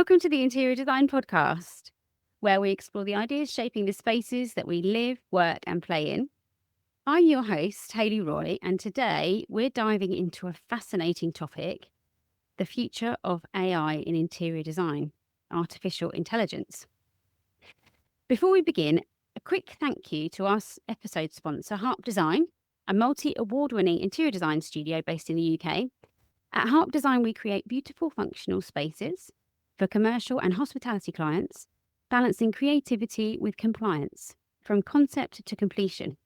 Welcome to the Interior Design Podcast, where we explore the ideas shaping the spaces that we live, work, and play in. I'm your host, Hayley Roy, and today we're diving into a fascinating topic: the future of AI in interior design, artificial intelligence. Before we begin, a quick thank you to our episode sponsor, Harp Design, a multi-award-winning interior design studio based in the UK. At Harp Design, we create beautiful functional spaces for commercial and hospitality clients, balancing creativity with compliance, from concept to completion.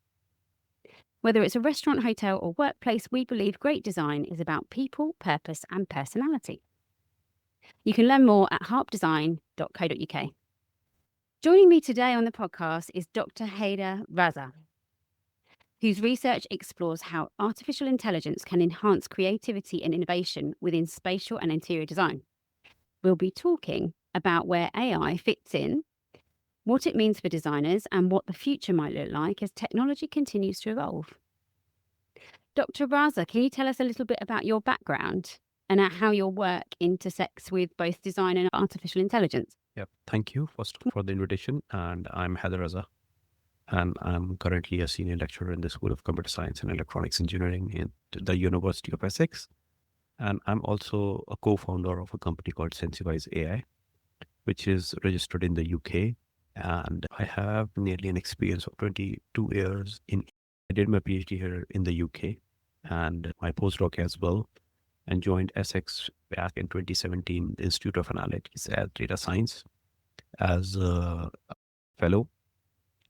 Whether it's a restaurant, hotel, or workplace, we believe great design is about people, purpose, and personality. You can learn more at harpdesign.co.uk. Joining me today on the podcast is Dr Haider Raza, whose research explores how artificial intelligence can enhance creativity and innovation within spatial and interior design. We'll be talking about where AI fits in, what it means for designers, and what the future might look like as technology continues to evolve. Dr. Raza, can you tell us a little bit about your background and how your work intersects with both design and artificial intelligence? Yep. Thank you first for the invitation. And I'm Haider Raza, and I'm currently a senior lecturer in the School of Computer Science and Electronics Engineering in the University of Essex. And I'm also a co-founder of a company called Sensiwise AI, which is registered in the UK. And I have nearly an experience of 22 years I did my PhD here in the UK and my postdoc as well, and joined Essex back in 2017, the Institute of Analytics and Data Science, as a fellow.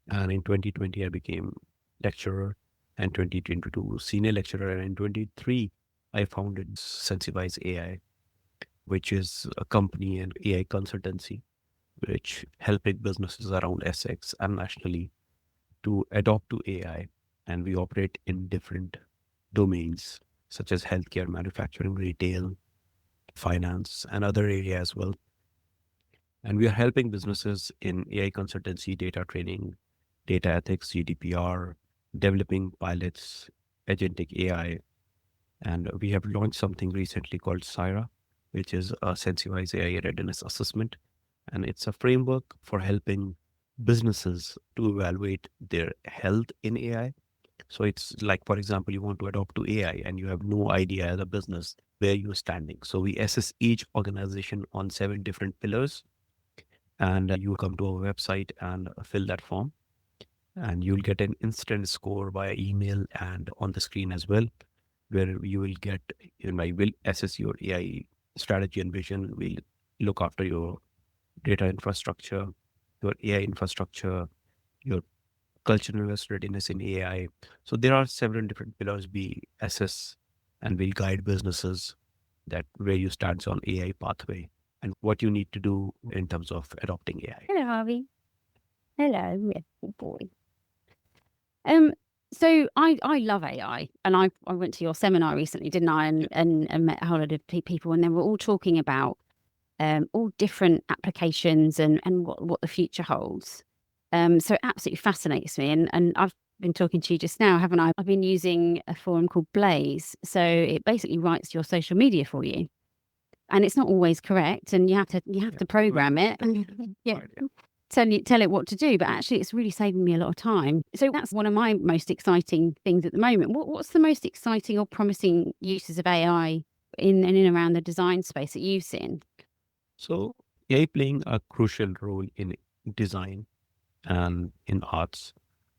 And in 2020, I became lecturer, and 2022 senior lecturer. And in 23, I founded Sensiwise AI, which is a company and AI consultancy, which helping businesses around Essex and nationally to adopt to AI. And we operate in different domains, such as healthcare, manufacturing, retail, finance, and other areas as well. And we are helping businesses in AI consultancy, data training, data ethics, GDPR, developing pilots, agentic AI. And we have launched something recently called Syra, which is a Sensiwise AI readiness assessment. And it's a framework for helping businesses to evaluate their health in AI. So it's like, for example, you want to adopt to AI and you have no idea as a business where you're standing. So we assess each organization on 7 different pillars, and you come to our website and fill that form, and you'll get an instant score via email and on the screen as well, where you will get, I will assess your AI strategy and vision. We'll look after your data infrastructure, your AI infrastructure, your cultural readiness in AI. So there are several different pillars we assess, and we'll guide businesses that where you stand on AI pathway and what you need to do in terms of adopting AI. Hello, Harvey. Hello, good boy. So I love AI, and I went to your seminar recently, didn't I? And met a whole lot of people, and they were all talking about all different applications and what the future holds. So it absolutely fascinates me, and I've been talking to you just now, haven't I? I've been using a forum called Blaze, so it basically writes your social media for you, and it's not always correct, and you have to program it. Yeah. Tell it what to do, but actually it's really saving me a lot of time. So that's one of my most exciting things at the moment. What's the most exciting or promising uses of AI in and around the design space that you've seen? So AI playing a crucial role in design and in arts.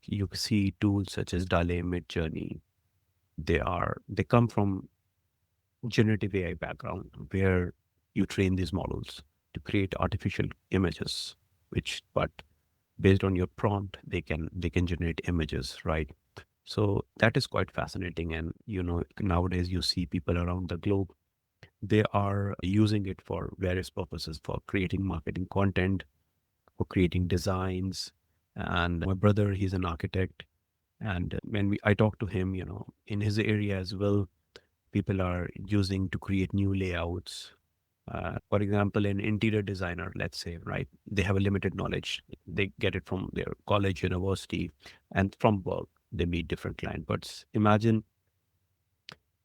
You see tools such as DALL-E, Midjourney. They come from generative AI background, where you train these models to create artificial images, but based on your prompt, they can generate images, right? So that is quite fascinating. And nowadays you see people around the globe, they are using it for various purposes, for creating marketing content, for creating designs. And my brother, he's an architect, and when I talk to him, in his area as well, people are using to create new layouts. For example, an interior designer, let's say, right? They have a limited knowledge. They get it from their college, university, and from work. They meet different clients. But imagine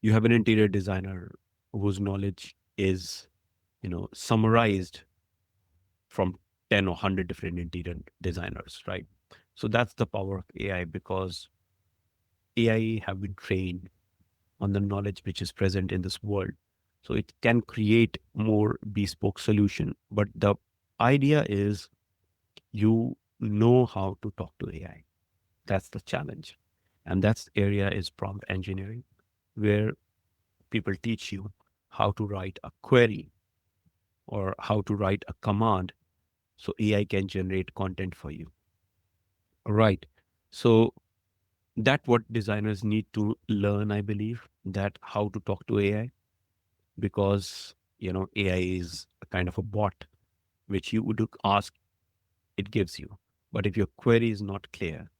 you have an interior designer whose knowledge is, summarized from 10 or 100 different interior designers, right? So that's the power of AI, because AI have been trained on the knowledge which is present in this world. So it can create more bespoke solution. But the idea is you know how to talk to AI. That's the challenge. And that's area is prompt engineering, where people teach you how to write a query or how to write a command so AI can generate content for you. Right. So that what designers need to learn, I believe, that how to talk to AI, because AI is a kind of a bot which you would ask, it gives you. But if your query is not clear,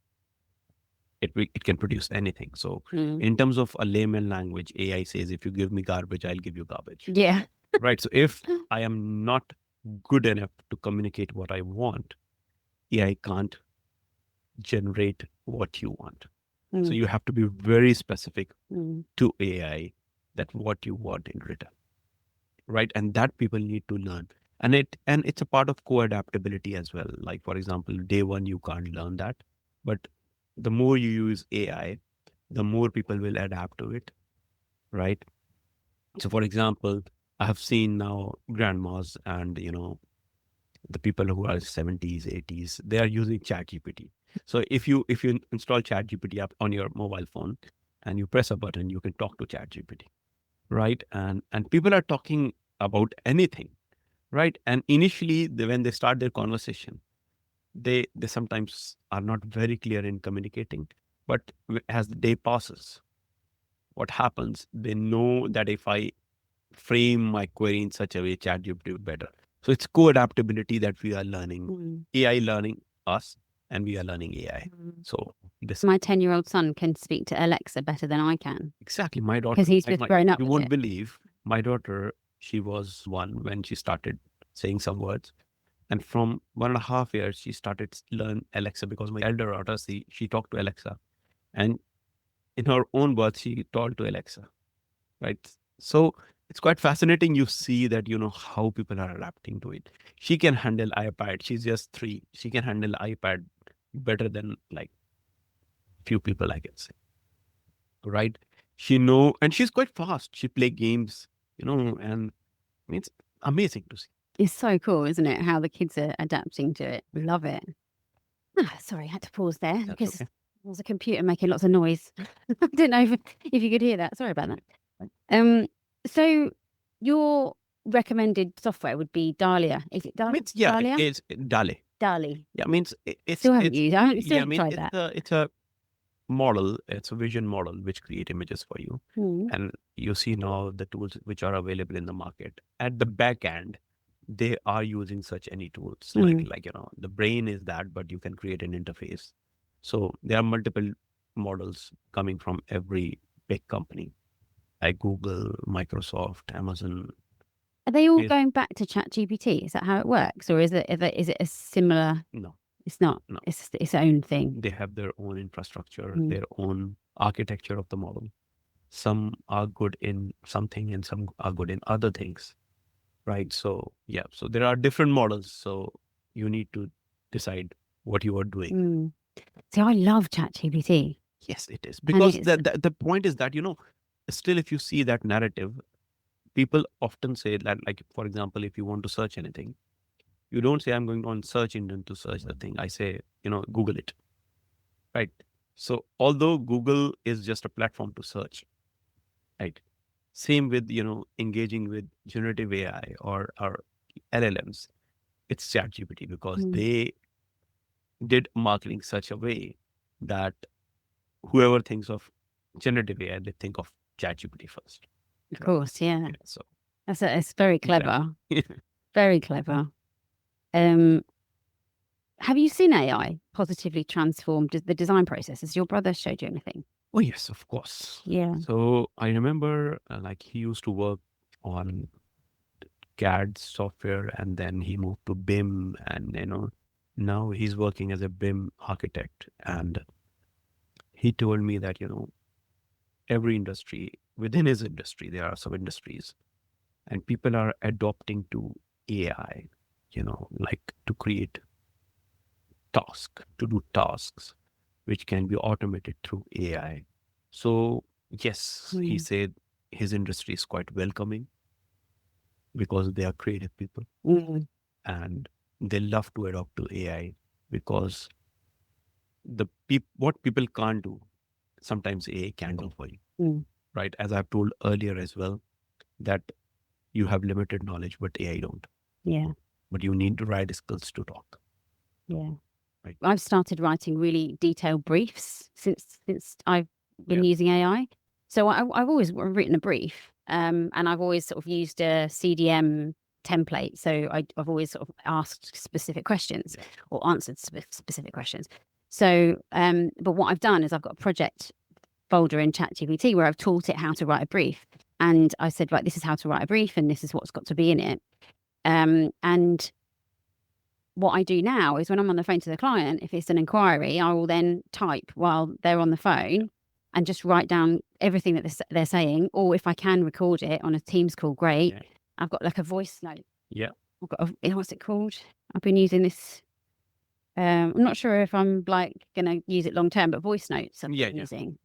it can produce anything. So Mm. in terms of a layman language, AI says, if you give me garbage, I'll give you garbage. Yeah. Right. So if I am not good enough to communicate what I want, AI can't generate what you want. So Mm. you have to be very specific Mm. to AI that what you want in return. Right. And that people need to learn. And it's a part of co-adaptability as well. Like, for example, day one, you can't learn that. But the more you use AI, the more people will adapt to it. Right. So for example, I have seen now grandmas and the people who are 70s, 80s, they are using ChatGPT. So if you install ChatGPT app on your mobile phone and you press a button, you can talk to ChatGPT, right? And people are talking about anything, right? And initially, when they start their conversation, they sometimes are not very clear in communicating. But as the day passes, what happens? They know that if I frame my query in such a way, ChatGPT will better. So it's co-adaptability that we are learning. Mm. AI learning us, and we are learning AI. Mm. So this My 10-year-old son can speak to Alexa better than I can exactly my daughter. because he's Like just grown up you with won't it. believe my daughter. She was one when she started saying some words, and from 1.5 years she started learn Alexa, because my elder daughter, she talked to Alexa, and in her own words she told to Alexa. Right. So it's quite fascinating. You see that, how people are adapting to it. She can handle iPad. She's just 3. She can handle iPad better than like few people, I can say. Right. She know, and she's quite fast. She play games, and it's amazing to see. It's so cool, isn't it? How the kids are adapting to it. Love it. Ah, sorry, I had to pause there That's because okay. there's a computer making lots of noise. I didn't know if you could hear that. Sorry about that. Right. So your recommended software would be Dahlia. Is it Means, yeah, Dahlia? it's Dale. Dali. Yeah, means Still haven't used. Still yeah, I haven't mean, tried that. it's a model. It's a vision model which create images for you. Mm. And you see now the tools which are available in the market. At the back end, they are using such any tools. Mm. Like the brain is that, but you can create an interface. So there are multiple models coming from every big company, like Google, Microsoft, Amazon. Are they all Is going back to ChatGPT? Is that how it works, or is it a similar? No, It's not. no. It's its own thing. They have their own infrastructure, Mm. their own architecture of the model. Some are good in something and some are good in other things. Right. So, yeah. So there are different models. So you need to decide what you are doing. Mm. See, I love ChatGPT, Yes, it is. and Because it's the point is that, still, if you see that narrative, people often say that, like, for example, if you want to search anything, you don't say, I'm going on search engine to search the thing. I say, Google it. Right. So although Google is just a platform to search, right? Same with, engaging with generative AI or LLMs. It's ChatGPT, because mm, they did marketing such a way that whoever thinks of generative AI, they think of ChatGPT first. of Right. course, yeah. Yeah. So It's very clever, exactly. very clever. Um, have you seen AI positively transform the design process? Has your brother showed you anything? Oh yes, of course. Yeah. So I remember, like, he used to work on CAD software, and then he moved to BIM, and now he's working as a BIM architect. And he told me that every industry, within his industry, there are some industries, and people are adopting to AI. like to create to do tasks, which can be automated through AI. So yes, he said his industry is quite welcoming because they are creative people and they love to adopt to AI because what people can't do, sometimes AI can do for you. Right? As I've told earlier as well, that you have limited knowledge, but AI don't. Yeah. But you need the right skills to talk. Yeah. Right. I've started writing really detailed briefs since I've been using AI. So I've always written a brief, and I've always sort of used a CDM template. So I've always sort of asked specific questions or answered specific questions. So, but what I've done is I've got a project folder in ChatGPT where I've taught it how to write a brief, and I said, right, this is how to write a brief, and this is what's got to be in it. And what I do now is when I'm on the phone to the client, if it's an inquiry, I will then type while they're on the phone and just write down everything that they're saying. Or if I can record it on a Teams call, great. Yeah. I've got like a voice note. Yeah. I've got what's it called? I've been using this. I'm not sure if I'm like going to use it long term, but voice notes I'm using.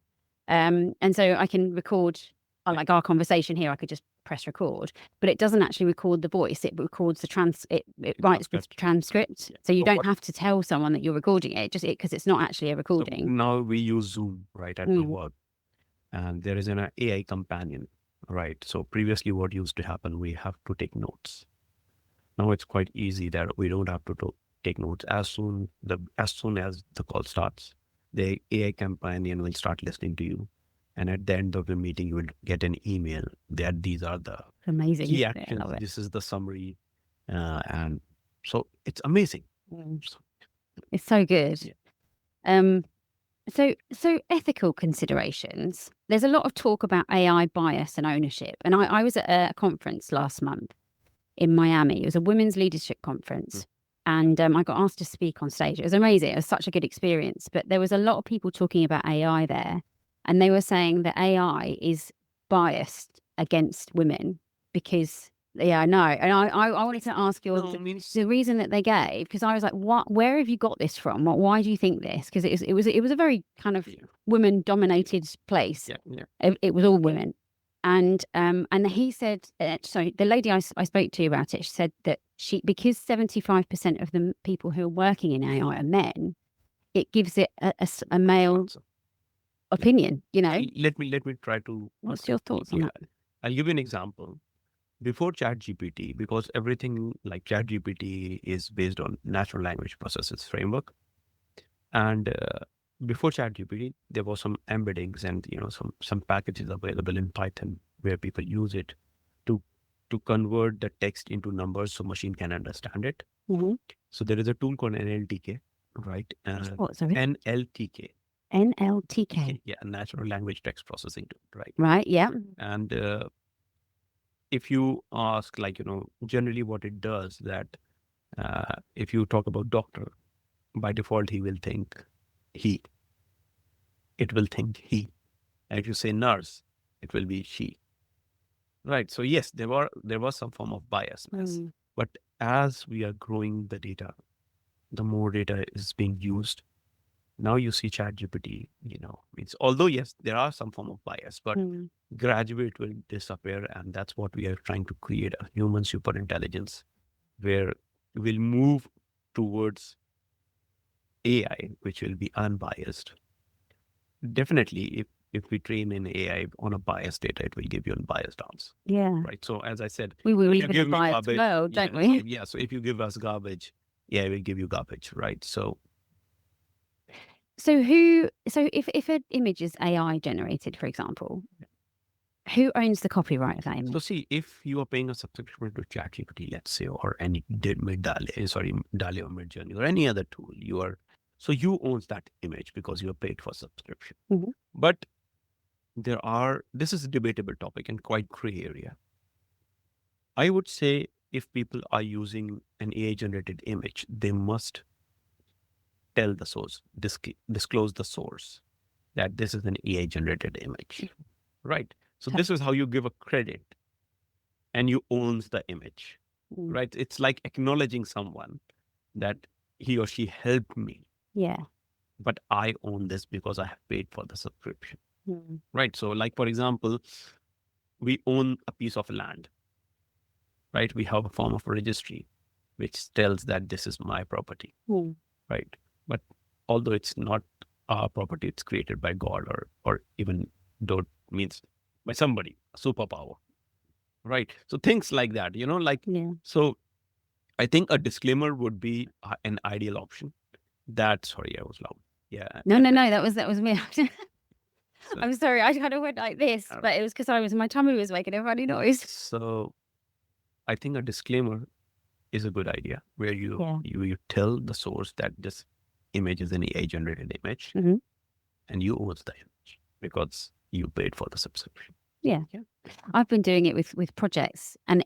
And so I can record like our conversation here. I could just press record, but it doesn't actually record the voice. It records the it writes the transcript. So you don't have to tell someone that you're recording it, just because it's not actually a recording. So now we use Zoom, right, at the work, and there is an AI companion, right? So previously what used to happen, we have to take notes. Now it's quite easy that we don't have to take notes. As soon as the call starts, the AI companion will start listening to you. And at the end of the meeting, you will get an email that these are the amazing key actions. This is the summary. And so it's amazing. It's so good. Yeah. So ethical considerations. There's a lot of talk about AI bias and ownership. And I was at a conference last month in Miami. It was a women's leadership conference. And I got asked to speak on stage. It was amazing. It was such a good experience. But there was a lot of people talking about AI there. And they were saying that AI is biased against women because, yeah, I know. And I wanted to ask the reason that they gave, because I was like, where have you got this from? Why do you think this? Because it was a very kind of women-dominated place. It was all women. And he said, sorry, the lady I spoke to about it, she said that because 75% of the people who are working in AI are men, it gives it a male opinion, Let me try to. What's your thoughts on that? I'll give you an example. Before ChatGPT, because everything like ChatGPT is based on natural language processes framework, and before ChatGPT, there was some embeddings and some packages available in Python where people use it to convert the text into numbers so machine can understand it. So there is a tool called NLTK, right? What, sorry? NLTK. NLTK. Yeah, natural language text processing tool, right? Right, yeah. And if you ask, generally what it does, that if you talk about doctor, by default he will think he. It will think he. And if you say nurse, it will be she. Right. So yes, there was some form of bias, but as we are growing the data, the more data is being used. Now you see ChatGPT, although yes, there are some form of bias, but gradually it will disappear. And that's what we are trying to create, a human super intelligence, where we'll move towards AI, which will be unbiased. Definitely, if we train an AI on a biased data, it will give you unbiased answer. Yeah. Right. So as I said, we live in a biased world, don't we? Yeah. So if you give us garbage, AI will give you garbage. Right. So if an image is AI generated, for example, who owns the copyright of that image? So see, if you are paying a subscription to ChatGPT, let's say, or any DALL-E or Midjourney or any other tool, so you owns that image because you are paid for subscription. But this is a debatable topic and quite gray area. I would say if people are using an AI generated image, they must tell the source, disclose the source, that this is an AI generated image, right? So this is how you give a credit and you owns the image. Mm. right? It's like acknowledging someone that he or she helped me, Yeah. but I own this because I have paid for the subscription, Mm. right? So, like, for example, we own a piece of land, right? We have a form of registry which tells that this is my property, Mm. right? But although it's not our property, it's created by God, or even though it means by somebody, a superpower, right? So things like that, like, Yeah. so I think a disclaimer would be an ideal option. Sorry, I was loud. Yeah. No, no, no. That was me. So, I'm sorry. I kind of went like this, uh, but it was because my tummy was making a funny noise. so I think a disclaimer is a good idea where Yeah. you tell the source that this image is an AI generated image, Hmm. and you own the image because you paid for the subscription. Yeah. Yeah. I've been doing it with projects, and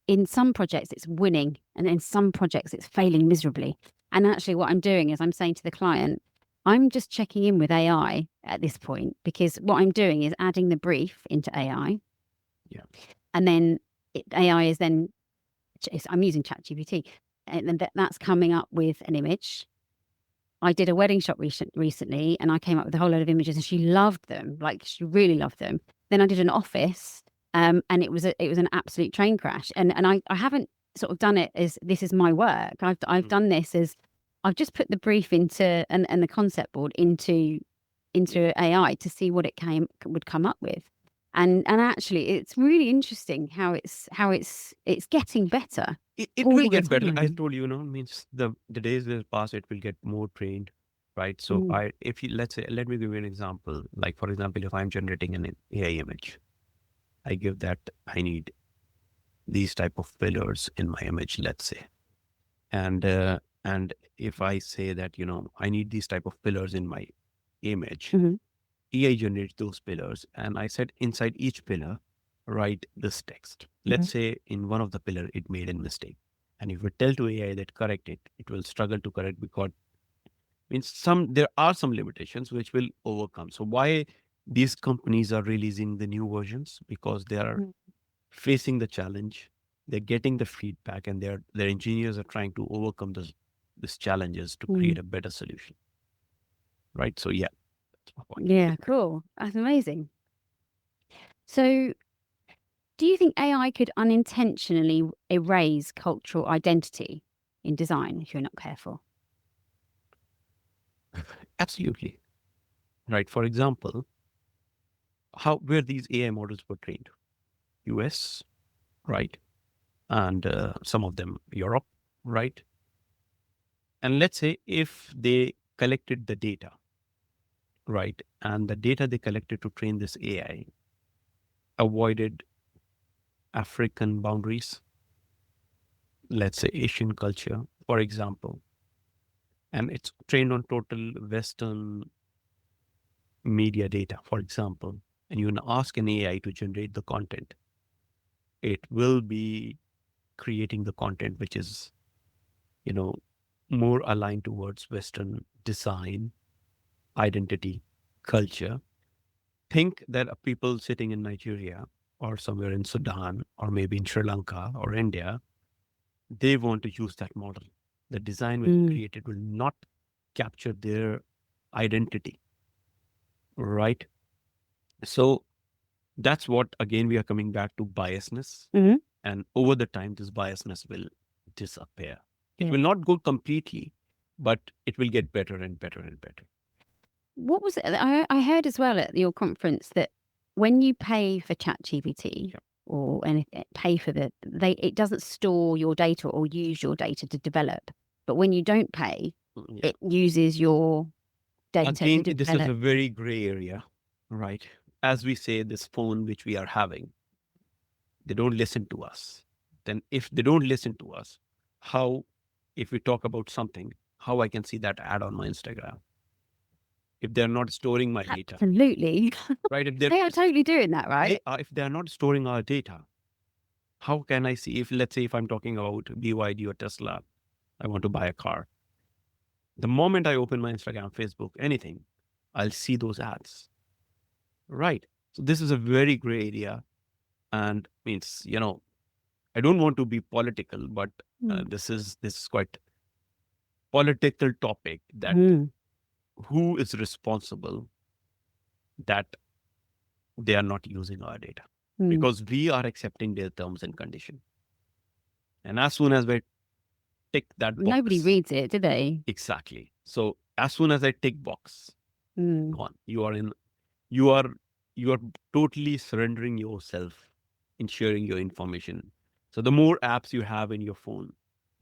in some projects it's winning, and in some projects it's failing miserably. And actually, what I'm doing is I'm saying to the client, I'm just checking in with AI at this point, because what I'm doing is adding the brief into AI, Yeah. and then AI is then I'm using ChatGPT, and then that's coming up with an image. I did a wedding shop recently, and I came up with a whole load of images, and she loved them. Like, she really loved them. Then I did an office, and it was an absolute train crash. And I haven't sort of done it as this is my work. I've done this as I've just put the brief into and the concept board into AI to see what it would come up with. And actually, it's really interesting how it's getting better It all will the get better. I time. told you, means the days will pass, it will get more trained, right? So Mm. if you, let's say, let me give you an example. Like, for example, if I'm generating an AI image, I give that I need these type of pillars in my image, let's say. And if I say that, I need these type of pillars in my image, Hmm. AI generates those pillars. And I said inside each pillar, write this text. Hmm. Let's say in one of the pillar, it made a mistake. And if we tell to AI that correct it, it will struggle to correct because means there are some limitations which will overcome. So why these companies are releasing the new versions? Because they are facing the challenge, they're getting the feedback, and their engineers are trying to overcome these challenges to create Mm. a better solution. Right. So yeah, that's my point. Yeah, cool. That's amazing. So, do you think AI could unintentionally erase cultural identity in design if you're not careful? Absolutely. Right. For example, where these AI models were trained, US, right, and some of them Europe, right. And let's say if they collected the data, right, and the data they collected to train this AI avoided African boundaries, let's say Asian culture, for example, and it's trained on total Western media data, for example, and you ask an AI to generate the content, it will be creating the content which is, you know, more aligned towards Western design, identity, culture. Think that people sitting in Nigeria or somewhere in Sudan or maybe in Sri Lanka or India, they want to use that model. The design which Mm. created will not capture their identity, right? So that's what, again, we are coming back to biasness. Hmm. And over the time, this biasness will disappear. It Yeah. will not go completely, but it will get better and better and better. What was it? I heard as well at your conference that when you pay for ChatGPT Yeah. or anything, pay for it doesn't store your data or use your data to develop. But when you don't pay, Yeah. it uses your data to Again, this is develop. a very gray area, right? As we say, this phone which we are having, they don't listen to us. Then if they don't listen to us, how, if we talk about something, how I can see that ad on my Instagram? If they're not storing my data, Absolutely. right? If they're They are totally doing that, right? if they're not storing our data, how can I see? If, let's say, if I'm talking about BYD or Tesla, I want to buy a car. The moment I open my Instagram, Facebook, anything, I'll see those ads, right? So this is a very gray area, and means, I don't want to be political, but Mm. this is quite political topic, that Mm. who is responsible that they are not using our data, Mm. because we are accepting their terms and condition. And as soon as we tick that Nobody box, reads it, do they? exactly. So as soon as I tick box, Mm. gone. You are you are totally surrendering yourself in sharing your information. So the more apps you have in your phone,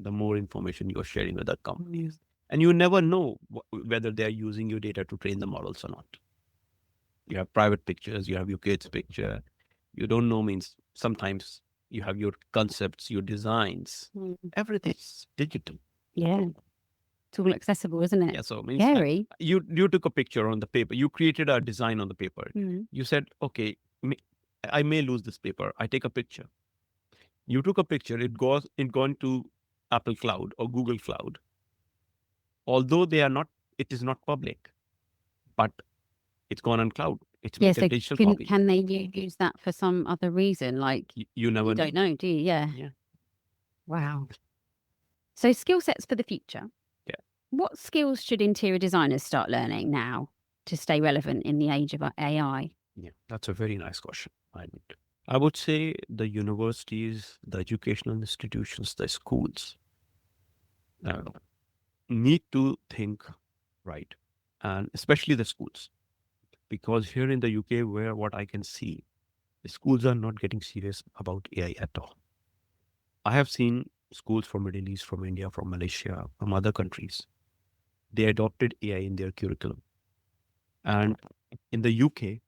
the more information you're sharing with other companies. And you never know whether they are using your data to train the models or not. You have private pictures, you have your kids' picture. You don't know, means sometimes you have your concepts, your designs. Mm. Everything's digital. Yeah. It's all accessible, isn't it? Yeah, so means Scary. you took a picture on the paper. You created a design on the paper. Mm. You said, okay, I may lose this paper. I take a picture. You took a picture. It gone to Apple Cloud or Google Cloud. Although they are not, it is not public, but it's gone on cloud. It's Yeah. made a So digital copy. can they use that for some other reason? Like You never you know. don't know, do you? Yeah. Yeah. Wow. So skill sets for the future. Yeah. What skills should interior designers start learning now to stay relevant in the age of AI? Yeah, that's a very nice question. I would say the universities, the educational institutions, the schools uh, need to think right, and especially the schools, because here in the UK, where what I can see, the schools are not getting serious about AI at all. I have seen schools from Middle East, from India, from Malaysia, from other countries. They adopted AI in their curriculum, and in the UK,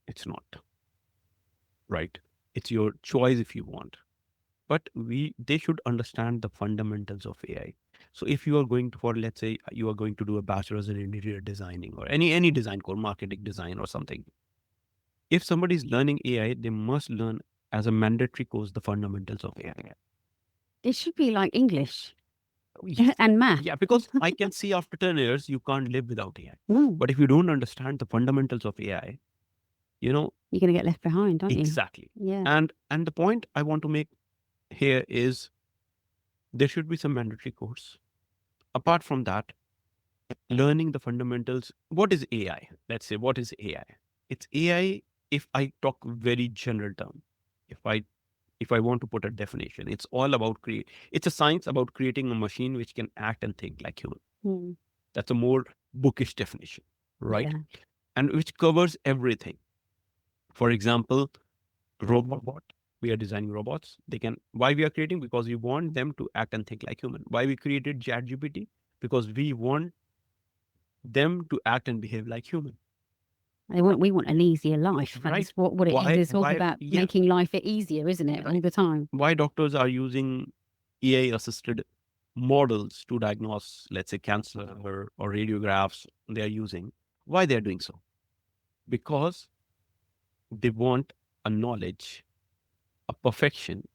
it's not right. It's your choice if you want, but they should understand the fundamentals of AI. So if you are going to, for let's say you are going to do a bachelor's in interior designing or any design course, marketing design or something, if somebody is learning AI, they must learn as a mandatory course the fundamentals of AI. It should be like English Yes. and math. Yeah, because I can see after 10 years you can't live without AI. Mm. But if you don't understand the fundamentals of AI, you know, You're going to get left behind, aren't you? exactly. Yeah. And the point I want to make here is there should be some mandatory course. Apart from that, learning the fundamentals. What is AI? Let's say, what is AI? It's AI, if I talk very general term, if I want to put a definition, it's all about it's a science about creating a machine which can act and think like human. Mm. That's a more bookish definition, right? Yeah. And which covers everything. For example, robot. We are designing robots. They can. Why we are creating? Because we want them to act and think like human. Why we created ChatGPT? Because we want them to act and behave like human. We want an easier life. Right? That's what it is. It's all about Yeah. making life easier, isn't it? All the time. Why doctors are using AI assisted models to diagnose, let's say, cancer or radiographs they are using? Why they are doing so? Because they want a knowledge, a perfection,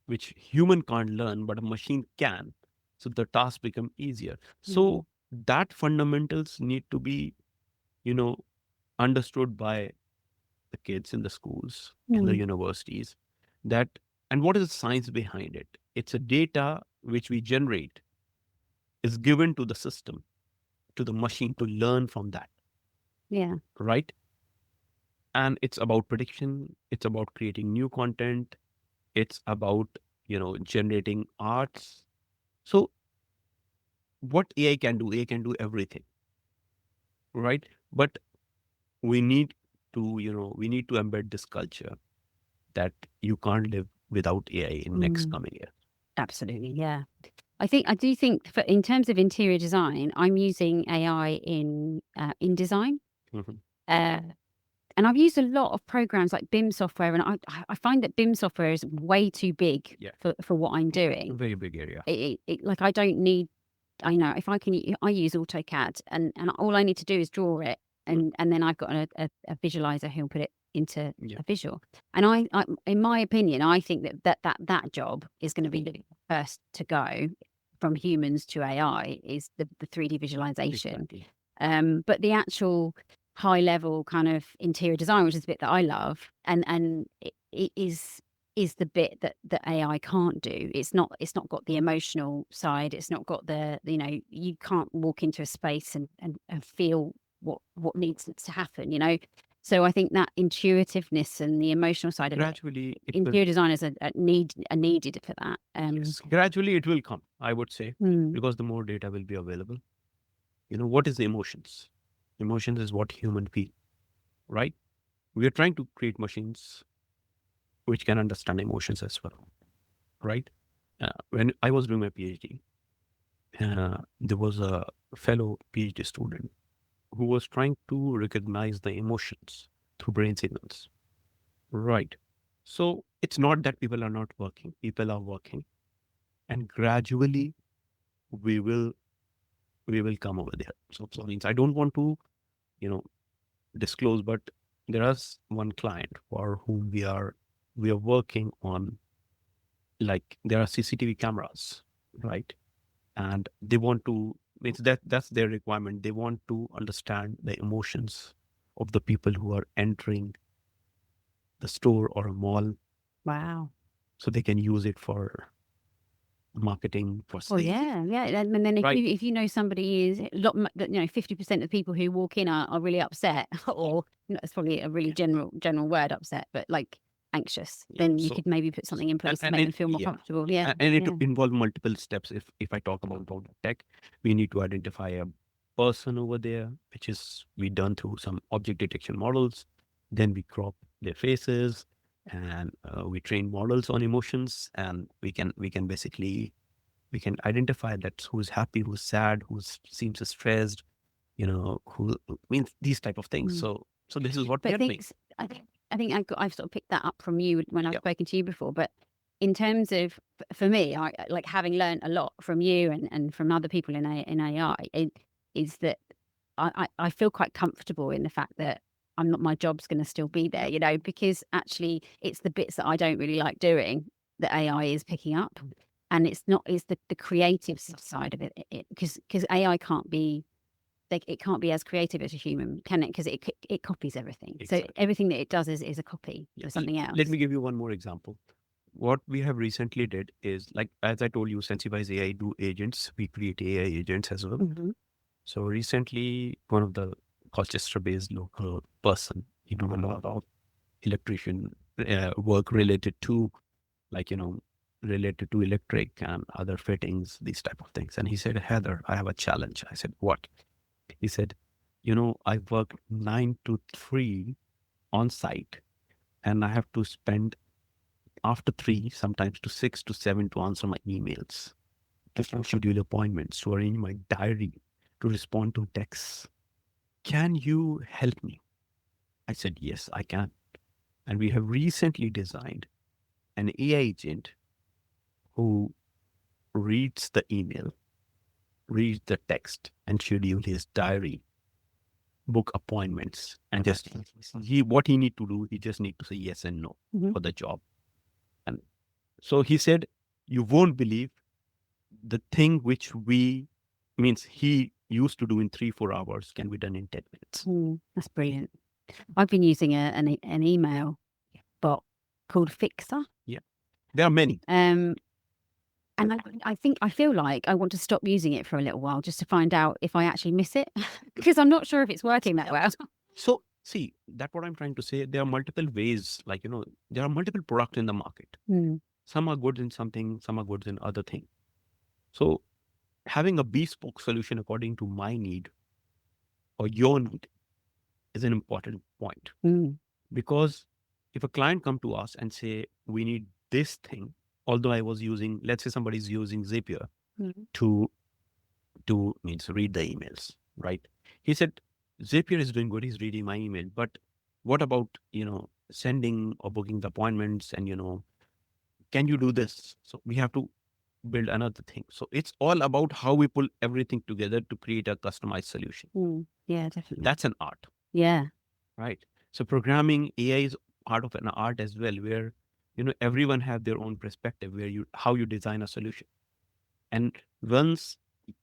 which human can't learn, but a machine can. So the task become easier. So that fundamentals need to be, you know, understood by the kids in the schools, in the universities, that, and what is the science behind it? It's a data which we generate is given to the system, to the machine to learn from that. Yeah. Right. And it's about prediction. It's about creating new content. It's about, generating arts. So what AI can do? AI can do everything. Right. But we need we need to embed this culture that you can't live without AI in next coming year. Absolutely. Yeah. I do think in terms of interior design, I'm using AI in InDesign. Mhm. And I've used a lot of programs like BIM software, and I find that BIM software is way too big for what I'm doing. Very big area. Like I don't need, if I can, I use AutoCAD, and all I need to do is draw it, and then I've got a visualizer who'll put it into a visual. And I, in my opinion, I think that job is going to be the first to go from humans to AI is the 3D visualization. Exactly. But the actual high level kind of interior design, which is the bit that I love, and it is is the bit that AI can't do. It's not got the emotional side. It's not got the, you can't walk into a space and feel what needs to happen. So I think that intuitiveness and the emotional side of it, Gradually, it will, interior designers are needed for that. yes, gradually it will come, I would say, Hmm. because the more data will be available. What is the emotions? Emotions is what human feel, right? We are trying to create machines which can understand emotions as well, right? When I was doing my PhD, there was a fellow PhD student who was trying to recognize the emotions through brain signals, right? So it's not that people are not working; people are working, and gradually we will come over there. So means I don't want to you know disclose, but there is one client for whom we are working on, like there are CCTV cameras, right? And they want to, it's that's their requirement. They want to understand the emotions of the people who are entering the store or a mall, Wow. so they can use it for marketing, for Well, sales, yeah. And then right? if you know somebody is 50% of people who walk in are really upset, or it's probably a really general word, upset, but like anxious, Yeah. then you So could maybe put something in place to and make it, them feel more yeah, comfortable. Yeah, and it yeah. involve multiple steps. If I talk about tech, we need to identify a person over there, which is we done through some object detection models. Then we crop their faces, and we train models on emotions, and we can basically we can identify that who's happy, who's sad, who seems stressed, who means these type of things. Mm. So this is what we But are doing. I think I've sort of picked that up from you when I've Yeah. spoken to you before. But in terms of, for me, I like having learned a lot from you and from other people in AI, is that I feel quite comfortable in the fact that my job's going to still be there, because actually it's the bits that I don't really like doing that AI is picking up, and it's the creative side of it, because AI can't be, it can't be as creative as a human, can it? Because it copies everything. So Exactly. everything that it does is a copy Yeah. of something else. Let me give you one more example. What we have recently did is, like, as I told you, Sensiwise AI do agents. We create AI agents as well. Mhm. So recently, one of the Colchester-based local person, he do a lot of electrician work related to, like, related to electric and other fittings, these type of things. And he said, Heather, I have a challenge. I said, what? He said, I work 9 to 3 on site, and I have to spend after 3, sometimes to 6 to 7 to answer my emails, to schedule appointments, to arrange my diary, to respond to texts. Can you help me? I said, yes, I can. And we have recently designed an AI agent who reads the email, reads the text, and schedule his diary, book appointments, and just what he need to do, he just need to say yes and no Mhm. for the job. And so he said, you won't believe the thing which means he used to do in 3-4 hours can be done in 10 minutes. That's brilliant. I've been using an email bot called Fixer. Yeah. There are many. And I feel like I want to stop using it for a little while just to find out if I actually miss it, because I'm not sure if it's working that well. So see, that's what I'm trying to say. There are multiple ways, like, there are multiple products in the market. Hmm. Some are good in something, some are good in other thing. So having a bespoke solution according to my need or your need is an important point. Mm. Because if a client come to us and say, we need this thing, although I was using, let's say somebody's using Zapier Mm. to means read the emails, right? He said, Zapier is doing good, he's reading my email, but what about, sending or booking the appointments, and, can you do this? So we have to build another thing. So it's all about how we pull everything together to create a customized solution. Yeah, definitely. That's an art, Yeah. right? So programming AI is part of an art as well, where, everyone have their own perspective, where how you design a solution. And once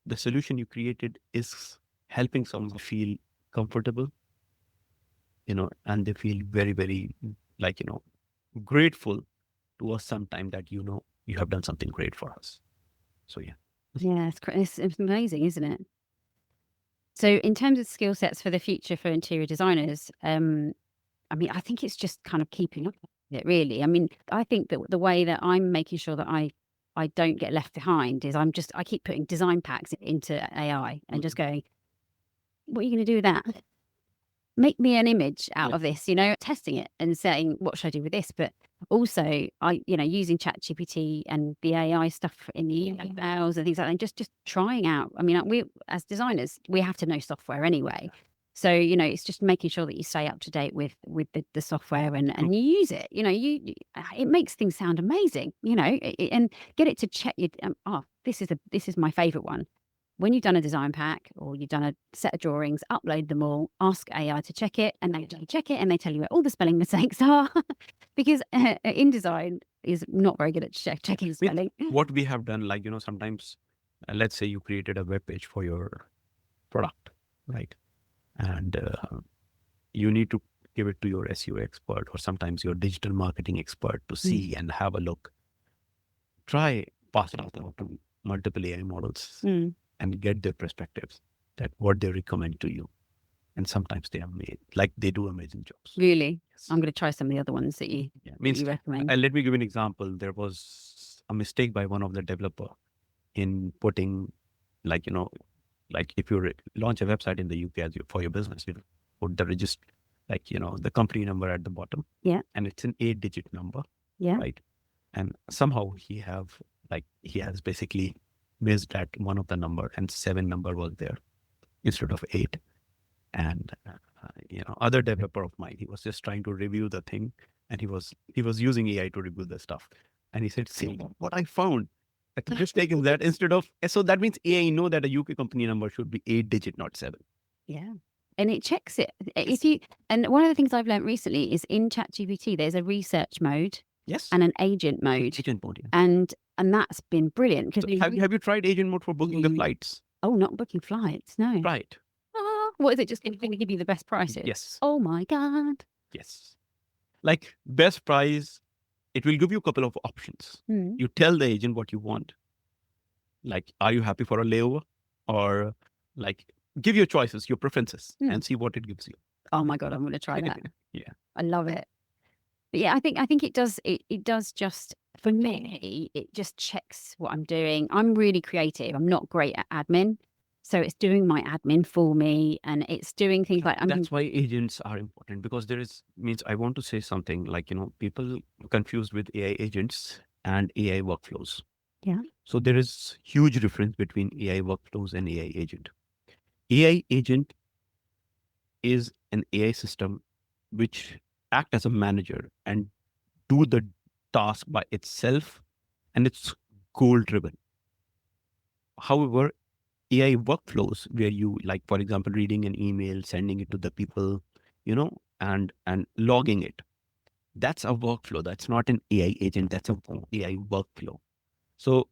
the solution you created is helping someone feel comfortable, and they feel very, very, like, grateful to us sometime that, you know, you have done something great for us. So yeah. Yeah, it's amazing, isn't it? So in terms of skill sets for the future for interior designers, I mean, I think it's just kind of keeping up with it, really. I mean, I think that the way that I'm making sure that I don't get left behind is I keep putting design packs into AI and just going, what are you going to do with that? Make me an image out of this, you know, testing it and saying, what should I do with this? But also using ChatGPT and the AI stuff in the emails and things like that, and just trying out. I mean, we as designers, we have to know software anyway. So, it's just making sure that you stay up to date with the software and you use it. It makes things sound amazing, and get it to check you. This is my favorite one. When you've done a design pack or you've done a set of drawings, upload them all, ask AI to check it, and they check it and they tell you where all the spelling mistakes are. Because InDesign is not very good at checking spelling. What we have done, like, sometimes, let's say you created a web page for your product, right? And you need to give it to your SEO expert or sometimes your digital marketing expert to see and have a look. Try passing it out to multiple AI models and get their perspectives, that what they recommend to you. And sometimes they do amazing jobs. Really? Yes. I'm going to try some of the other ones that you recommend. Let me give you an example. There was a mistake by one of the developer in putting, like if you launch a website in the UK for your business, you put the register, the company number at the bottom. Yeah. And it's an 8-digit number. Yeah. Right. And somehow he has basically missed that one of the number, and 7 number was there instead of 8. And other developer of mine, he was just trying to review the thing, and he was using AI to review the stuff, and he said, "See what I found. I could just taken that instead of." So that means AI know that a UK company number should be 8-digit, not 7. Yeah. And it checks it. And one of the things I've learned recently is in ChatGPT, there's a research mode. Yes. And an agent mode. Agent mode, yeah. And that's been brilliant. So have you tried agent mode for booking the flights? Oh, not booking flights, no. Right. What is it? Just going to give you the best prices? Yes. Oh my God. Yes. Like best price, it will give you a couple of options. You tell the agent what you want. Like, are you happy for a layover? Or give your choices, your preferences, and see what it gives you. Oh my God, I'm going to try that. Yeah. I love it. But yeah, I think it does. It does just, for me, it just checks what I'm doing. I'm really creative. I'm not great at admin. So it's doing my admin for me, and it's doing things like... That's why agents are important, because I want to say something people confused with AI agents and AI workflows. Yeah. So there is huge difference between AI workflows and AI agent. AI agent is an AI system which act as a manager and do the task by itself, and it's goal driven. However, AI workflows, where you, for example, reading an email, sending it to the people, and logging it, that's a workflow. That's not an AI agent. That's a AI workflow. So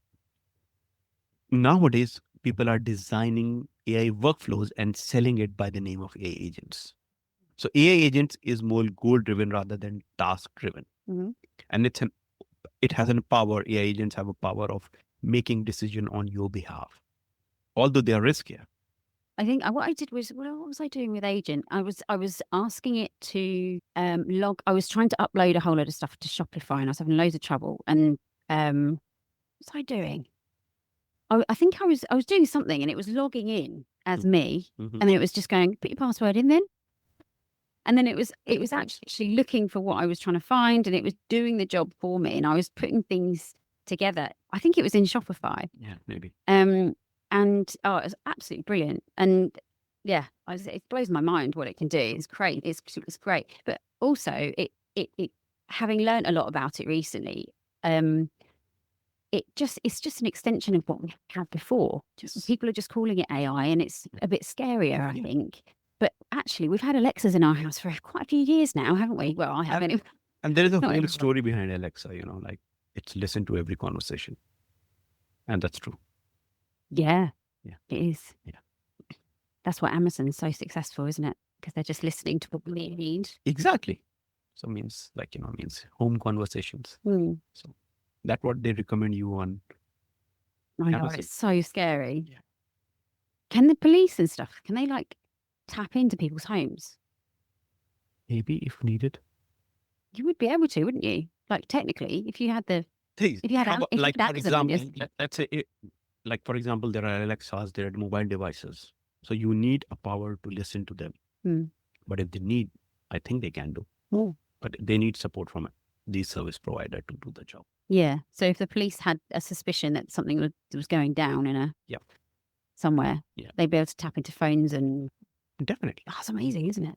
nowadays, people are designing AI workflows and selling it by the name of AI agents. So AI agents is more goal-driven rather than task-driven. And it has a power. AI agents have a power of making decision on your behalf, although they are riskier. I think what I did was, what was I doing with Agent? I was asking it to log. I was trying to upload a whole load of stuff to Shopify, and I was having loads of trouble. And what was I doing? I think I was doing something, and it was logging in as me, and then it was just going, put your password in then. And then it was actually looking for what I was trying to find, and it was doing the job for me, and I was putting things together. I think it was in Shopify. Yeah, maybe. And it was absolutely brilliant. And yeah, it blows my mind what it can do. It's great. It's great. But also, it having learned a lot about it recently, it's just an extension of what we had before. People are just calling it AI, and it's a bit scarier, I think. But actually, we've had Alexas in our house for quite a few years now, haven't we? Well, I haven't. And there is a whole story behind Alexa, it's listened to every conversation. And that's true. Yeah. Yeah. It is. Yeah. That's why Amazon's so successful, isn't it? Because they're just listening to what we need. Exactly. So means like, means home conversations. Hmm. So that's what they recommend you on My God, Amazon. it's so scary. Yeah. Can the police and stuff, can they like tap into people's homes? Maybe if needed. You would be able to, wouldn't you? Like technically, if you had the, Hey, if you had, how about, if you like, had for Amazon on your, example, let's say, like, for example, there are Alexas, there are mobile devices. So you need a power to listen to them. Hmm. But if they need, I think they can do. Oh. But they need support from the service provider to do the job. Yeah. So if the police had a suspicion that something was going down in a Yeah. somewhere, Yeah. they'd be able to tap into phones and Definitely. that's amazing, isn't it?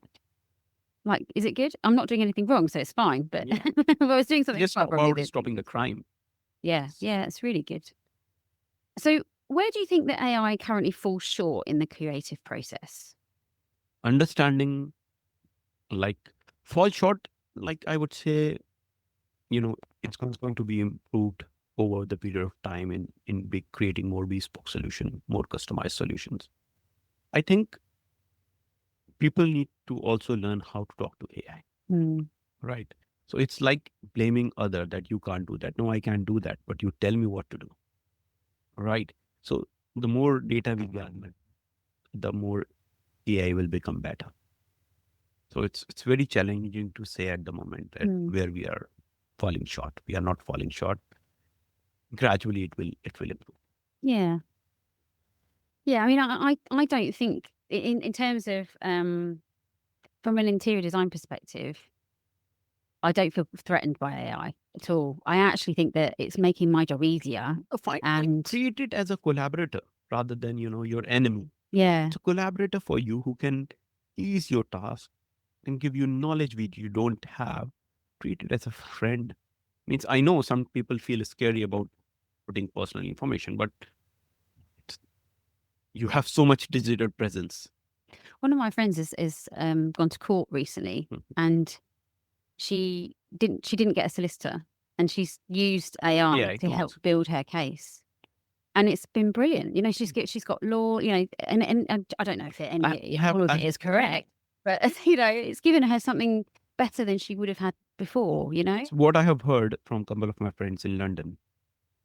Like, is it good? I'm not doing anything wrong, so it's fine. But Yeah. if I was doing something Just quite wrong, about stopping the crime. yeah, it's really good. So where do you think that AI currently falls short in the creative process? Understanding, like, fall short, like I would say, it's going to be improved over the period of time in creating more bespoke solution, more customized solutions. I think people need to also learn how to talk to AI, Hmm. right? So it's like blaming other that you can't do that. No, I can't do that, but you tell me what to do, right? So the more data we gather, the more AI will become better. So it's very challenging to say at the moment that where we are falling short. We are not falling short. Gradually, it will improve. Yeah. Yeah. I mean, I don't think in terms of from an interior design perspective, I don't feel threatened by AI at all. I actually think that it's making my job easier. Fine. And Treat it as a collaborator rather than your enemy. yeah, It's a collaborator for you who can ease your task and give you knowledge which you don't have. Treat it as a friend. Means I know some people feel scary about putting personal information, but you have so much digital presence. one of my friends is gone to court recently, and she didn't get a solicitor, and she's used AI Yeah, to help tools. build her case, and it's been brilliant. You know, she's got law. You know, and I don't know if all of it is correct, but you know, it's given her something better than she would have had before. You know, So what I have heard from a couple of my friends in London,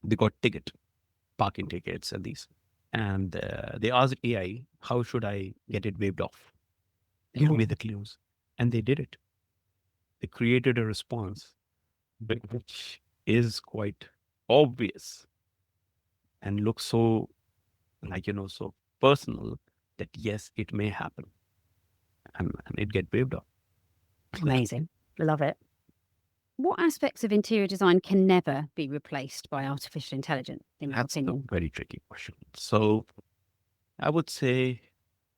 they got parking tickets and these. And they asked AI, how should I get it waived off? Give me the clues. And they did it. They created a response, which is quite obvious and looks so, like, so personal that yes, it may happen. And it get waived off. amazing, love it. What aspects of interior design can never be replaced by artificial intelligence, in your That's a opinion? very tricky question. So I would say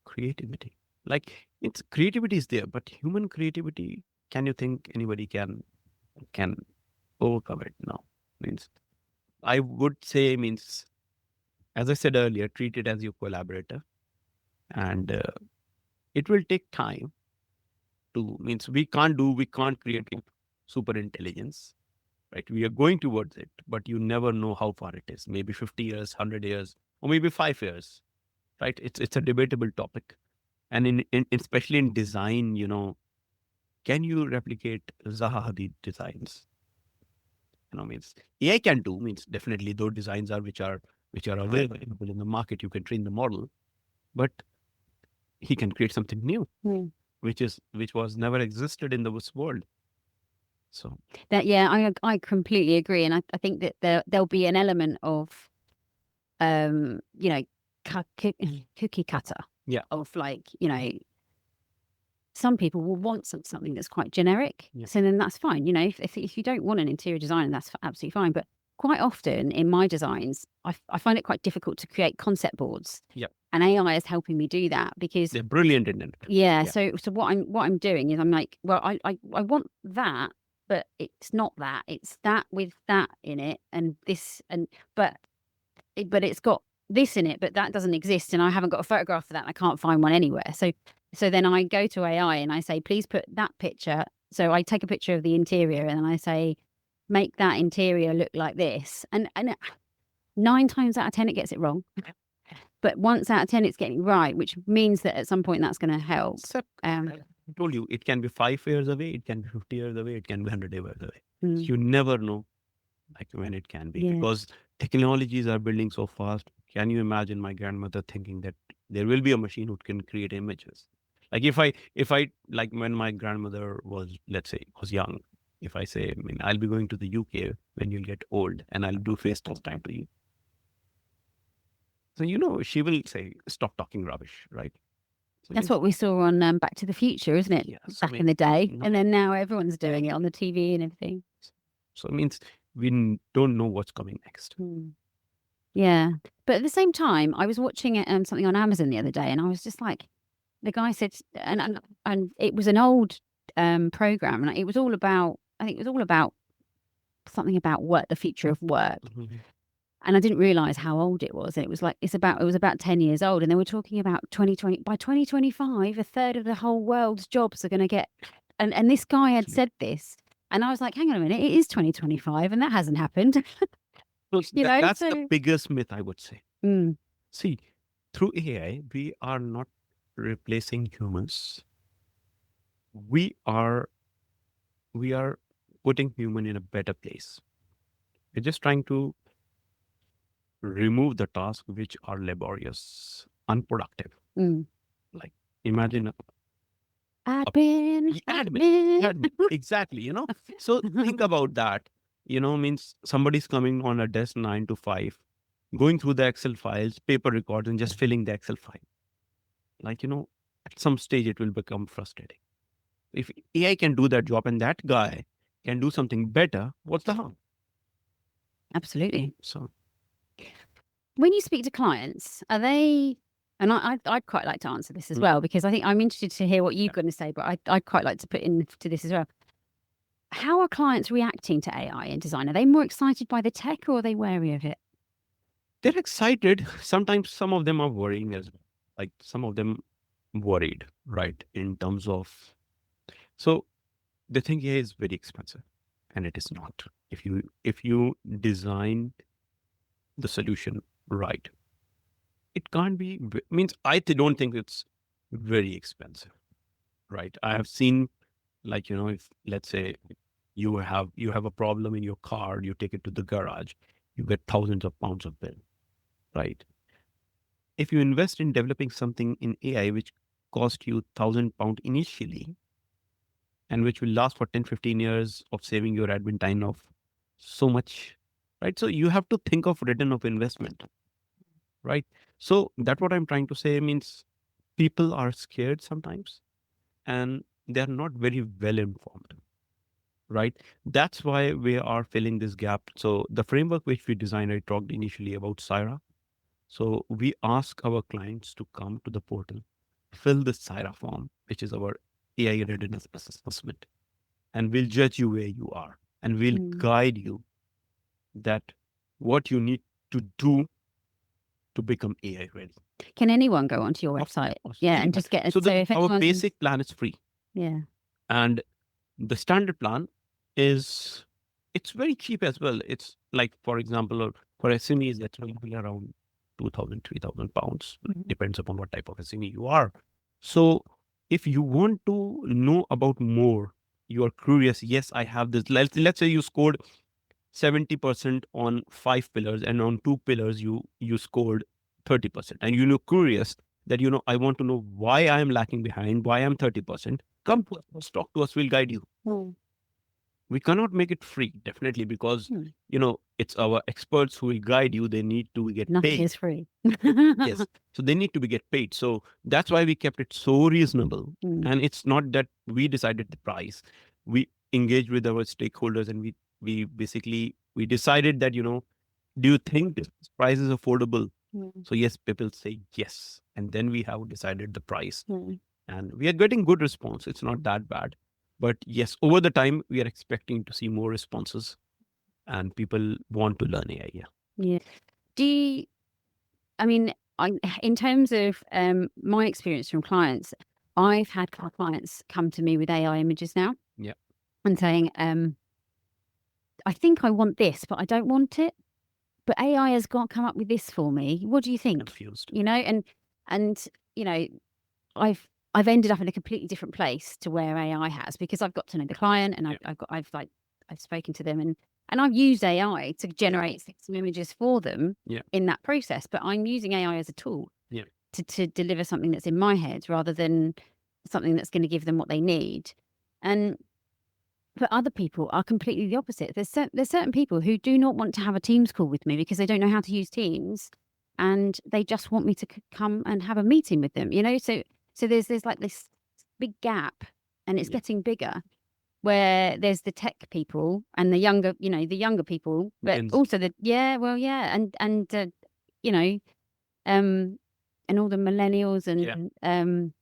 creativity. Like, it's creativity is there, but human creativity, can you think anybody can overcome it? No. Means I would say means, as I said earlier, treat it as your collaborator, and it will take time to means we can't create super intelligence, right? We are going towards it, but you never know how far it is. Maybe 50 years, 100 years, or maybe 5 years, right? It's a debatable topic. And in especially in design, can you replicate Zaha Hadid designs? Means AI can do, means definitely those designs are which are available in the market. You can train the model, but he can create something new, which was never existed in this world. So That I completely agree, and I think that there'll be an element of you know, cookie cutter. Yeah. Of like, you know, some people will want something that's quite generic. Yeah. So then that's fine. You know, if you don't want an interior designer, that's absolutely fine. But quite often in my designs, I find it quite difficult to create concept boards. Yeah. And AI is helping me do that because they're brilliant in it. yeah. So what I'm doing is I'm like, well, I want that, but it's not that. It's that with that in it and this but it's got this in it, but that doesn't exist, and I haven't got a photograph for that. And I can't find one anywhere. So then I go to AI and I say, please put that picture. So I take a picture of the interior and then I say, make that interior look like this. And 9 times out of 10 it gets it wrong, but once out of 10 it's getting it right, which means that at some point that's going to help. I told you, it can be 5 years away, it can be 50 years away, it can be 100 years away. Mm. You never know like when it can be, Yeah. because technologies are building so fast. Can you imagine my grandmother thinking that there will be a machine who can create images? Like if I like when my grandmother was, let's say, was young, if I say, I mean, I'll be going to the UK when you get old and I'll do FaceTime to you. So, she will say, stop talking rubbish, right? So That's what we saw on Back to the Future, isn't it? yeah, so Back in the day. no. And then now everyone's doing it on the TV and everything. So it means we don't know what's coming next. Yeah. But at the same time, I was watching something on Amazon the other day, and I was just like, the guy said, and it was an old program, and it was all about, I think it was all about something about work, the future of work. And I didn't realize how old it was. And it was like, it was about 10 years old. And they were talking about 2020, by 2025, a third of the whole world's jobs are going to get, and this guy had said this. And I was like, hang on a minute, it is 2025 and that hasn't happened. So that's so the biggest myth, I would say. Mm. See, through AI, we are not replacing humans. We are putting human in a better place. We're just trying to remove the tasks which are laborious, unproductive. Mm. Like imagine admin. admin. Exactly, So think about that. Means somebody's coming on a desk 9 to 5, going through the Excel files, paper records, and just filling the Excel file. Like, at some stage it will become frustrating. If AI can do that job and that guy can do something better, what's the harm? Absolutely. So when you speak to clients, are they, and I'd quite like to answer this as well, because I think I'm interested to hear what you've got to say, but I'd quite like to put into this as well. How are clients reacting to AI in design? Are they more excited by the tech, or are they wary of it? they're excited. Sometimes some of them are worrying as well. Like some of them worried, right? In terms of, so the thing here is very expensive, and it is not. If you design the solution right, it can't be, means don't think it's very expensive, right? I have seen, like, if let's say you have a problem in your car, you take it to the garage, you get thousands of pounds of bill, right? If you invest in developing something in AI which cost you £1,000 initially and which will last for 10-15 years of saving your admin time of so much, right? So you have to think of return of investment, right? So that's what I'm trying to say. Means people are scared sometimes and they're not very well informed, right? That's why we are filling this gap. So the framework which we designed, I talked initially about Syra. So we ask our clients to come to the portal, fill the Syra form, which is our AI readiness assessment, and we'll judge you where you are, and we'll guide you that what you need to do to become AI ready. Can anyone go onto your website? Yeah, and just get a, so if our basic plan is free. Yeah. And the standard plan is, it's very cheap as well. It's like, for example, for SMEs, that's going to be around 2,000, 3,000 pounds. Depends upon what type of SME you are. So if you want to know about more, you are curious, yes, I have this. Let's say you scored 70% on 5 pillars, and on 2 pillars you scored 30%, and you know curious that I want to know why I am lacking behind, why I'm 30%. Come to us, talk to us, we'll guide you. We cannot make it free, definitely, because it's our experts who will guide you. They need to get Nothing paid. is free. Yes, so they need to be get paid. So that's why we kept it so reasonable. And it's not that we decided the price. We engaged with our stakeholders, and we basically we decided that do you think this price is affordable? So yes, people say yes, and then we have decided the price, and we are getting good response. It's not that bad. But yes, over the time, we are expecting to see more responses, and people want to learn AI. Yeah. Do you, I mean, in terms of my experience from clients, I've had clients come to me with AI images now. Yeah. And saying, I think I want this, but I don't want it. But AI has come up with this for me. What do you think? Confused. And I've I've ended up in a completely different place to where AI has, because I've got to know the client, and I've spoken to them, and I've used AI to generate some images for them in that process. But I'm using AI as a tool to deliver something that's in my head rather than something that's going to give them what they need. And but other people are completely the opposite. There's certain people who do not want to have a Teams call with me because they don't know how to use Teams, and they just want me to come and have a meeting with them. So there's like this big gap, and it's getting bigger, where there's the tech people and the younger people, but also and all the millennials and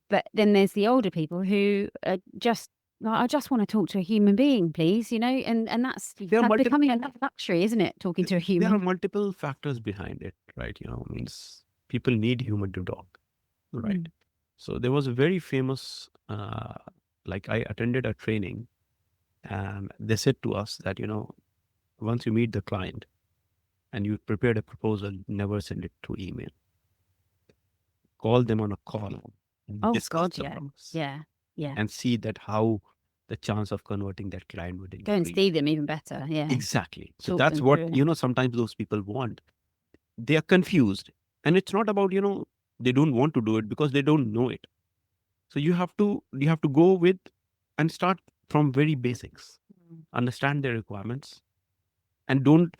but then there's the older people who are just like, I just want to talk to a human being, please, and that's becoming a luxury, isn't it? Talking to a human. There are multiple factors behind it, right? Means people need human to talk, right? So there was a very famous, like I attended a training, and they said to us that, once you meet the client and you prepared a proposal, never send it through email. Call them on a call. Discuss the promise. Yeah. And see that how the chance of converting that client would increase. Go and see them even better. Yeah. Exactly. So that's what, sometimes those people want. They are confused. And it's not about, they don't want to do it because they don't know it. So you have to go with and start from very basics. Understand their requirements, and don't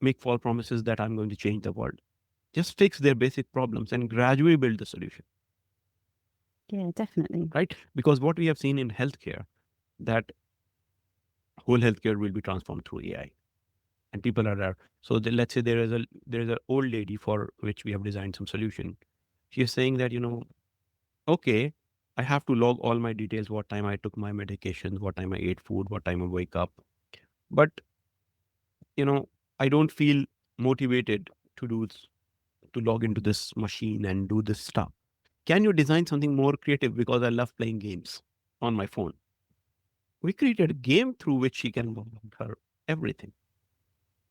make false promises that I'm going to change the world. Just fix their basic problems and gradually build the solution. Yeah, definitely. Right? Because what we have seen in healthcare, that whole healthcare will be transformed through AI. And people are there. So let's say there is an old lady for which we have designed some solution. She is saying that, okay, I have to log all my details, what time I took my medications, what time I ate food, what time I wake up. But, I don't feel motivated to log into this machine and do this stuff. Can you design something more creative? Because I love playing games on my phone. We created a game through which she can log her everything.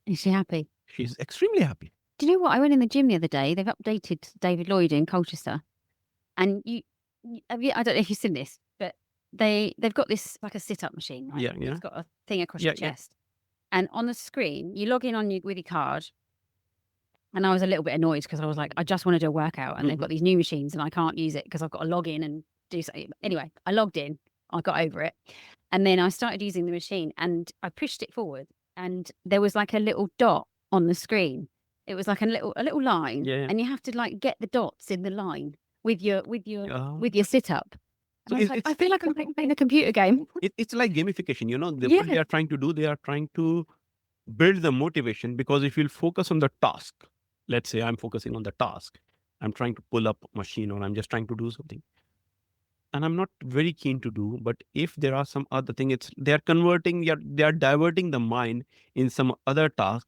Is she happy? She's extremely happy. Do you know what? I went in the gym the other day. They've updated David Lloyd in Colchester. And I don't know if you've seen this, but they've got this like a sit-up machine, right? Yeah. It's got a thing across your chest. And on the screen, you log in with your card. And I was a little bit annoyed because I was like, I just want to do a workout, and they've got these new machines and I can't use it because I've got to log in and do something. Anyway, I logged in, I got over it. And then I started using the machine and I pushed it forward, and there was like a little dot on the screen. It was like a little line, and you have to like get the dots in the line with your sit-up. So I feel like I'm playing a computer game. It's like gamification, what they are trying to do, they are trying to build the motivation, because if you'll focus on the task, let's say I'm focusing on the task, I'm trying to pull up a machine, or I'm just trying to do something, and I'm not very keen to do, but if there are some other thing, they are diverting the mind in some other task,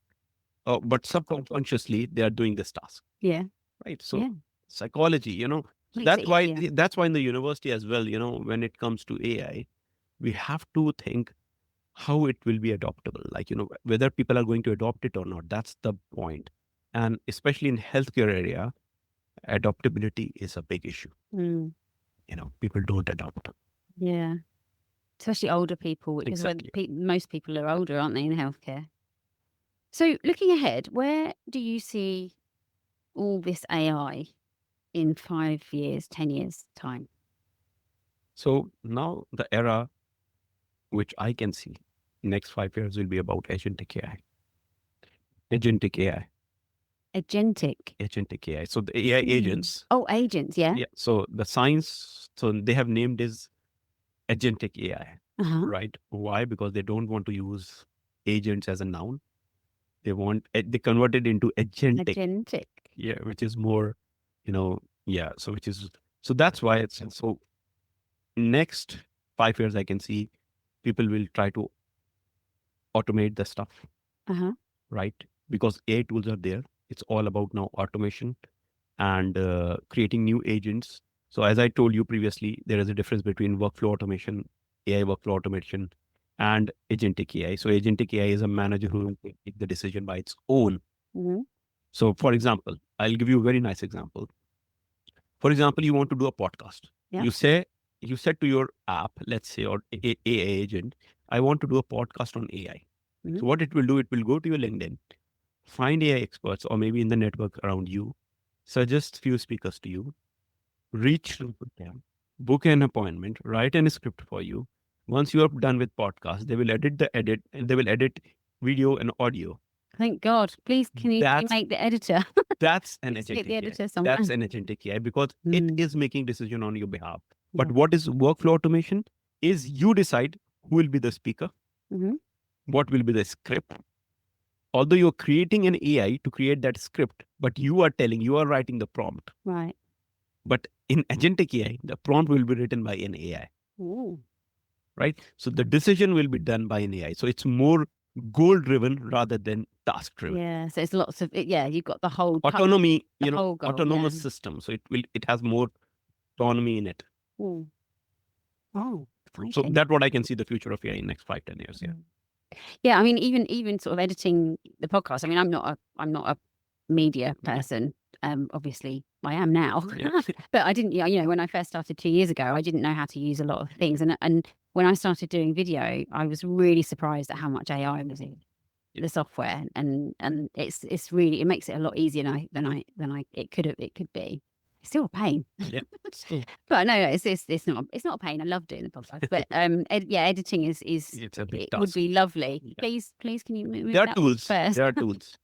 but subconsciously they are doing this task. Yeah. Right. So psychology, that's why in the university as well, when it comes to AI, we have to think how it will be adoptable, like, whether people are going to adopt it or not. That's the point. And especially in healthcare area, adoptability is a big issue. People don't adopt. Yeah. Especially older people, because most people are older, aren't they, in healthcare? So looking ahead, where do you see all this AI in 5 years, 10 years time? So now the era which I can see next 5 years will be about agentic AI. Agentic AI. Agentic AI. So the AI agents. Oh, agents, yeah. Yeah. So the science, so they have named is agentic AI, right? Why? Because they don't want to use agents as a noun. They convert it into agentic. Agentic. Yeah, which is more, so that's why it's so next 5 years I can see people will try to automate the stuff, right? Because AI tools are there. It's all about now automation and creating new agents. So as I told you previously, there is a difference between workflow automation, AI workflow automation, and agentic AI. So agentic AI is a manager who will take the decision by its own. So for example, I'll give you a very nice example. For example, you want to do a podcast. Yeah. You said to your app, let's say, or AI agent, I want to do a podcast on AI. Mhm. So what it will do, it will go to your LinkedIn, find AI experts, or maybe in the network around you, suggest few speakers to you, reach out to them, book an appointment, write a script for you. Once you are done with podcast, they will edit and they will edit video and audio. Thank God. Please, can you That's make the editor? that's an Please make the agentic AI. editor someone. That's an agentic AI because it Mm. is making decision on your behalf. Yeah. But what is workflow automation? Is you decide who will be the speaker, Mhm. what will be the script. Although you're creating an AI to create that script, but you are writing the prompt. Right. But in agentic AI, the prompt will be written by an AI, Ooh. right? So the decision will be done by an AI. So it's more goal driven rather than task driven. Yeah. So it's lots of yeah. You've got the whole Autonomy, the whole goal. autonomous Yeah. system. So it has more autonomy in it. Ooh. Oh, So exciting. that's what I can see the future of AI in next 5-10 years. Yeah. Yeah, I mean, even sort of editing the podcast. I mean, I'm not a media person. Obviously, I am now, Yeah. but I didn't. You know, when I first started 2 years ago, I didn't know how to use a lot of things, and when I started doing video, I was really surprised at how much AI was in the software, and it's really, it makes it a lot easier than I it could be. It's still a pain. Yeah. But no, it's not a pain. I love doing the podcast, but yeah, editing is It's a big it would task. be lovely. Yeah. Please, can you move There are that tools. first? There are tools.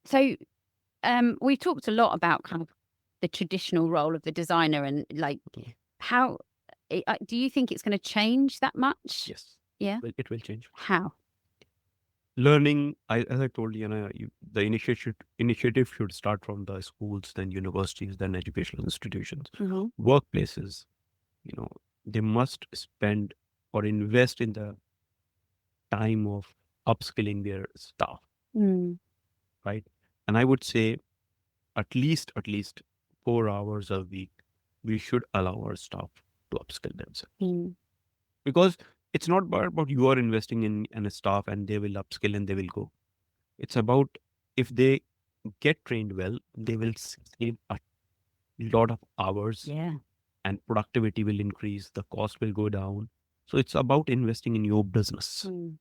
So we've talked a lot about kind of the traditional role of the designer and like how do you think it's going to change that much? Yes. Yeah. It will change. How? Learning, as I told you, the initiative should start from the schools, then universities, then educational institutions, Mhm. workplaces. They must spend or invest in the time of upskilling their staff, Mm. right? And I would say at least 4 hours a week, we should allow our staff to upskill themselves. Mm. Because it's not about you are investing in a staff and they will upskill and they will go. It's about if they get trained well, they will save a lot of hours Yeah. and productivity will increase, the cost will go down. So it's about investing in your business, Mm.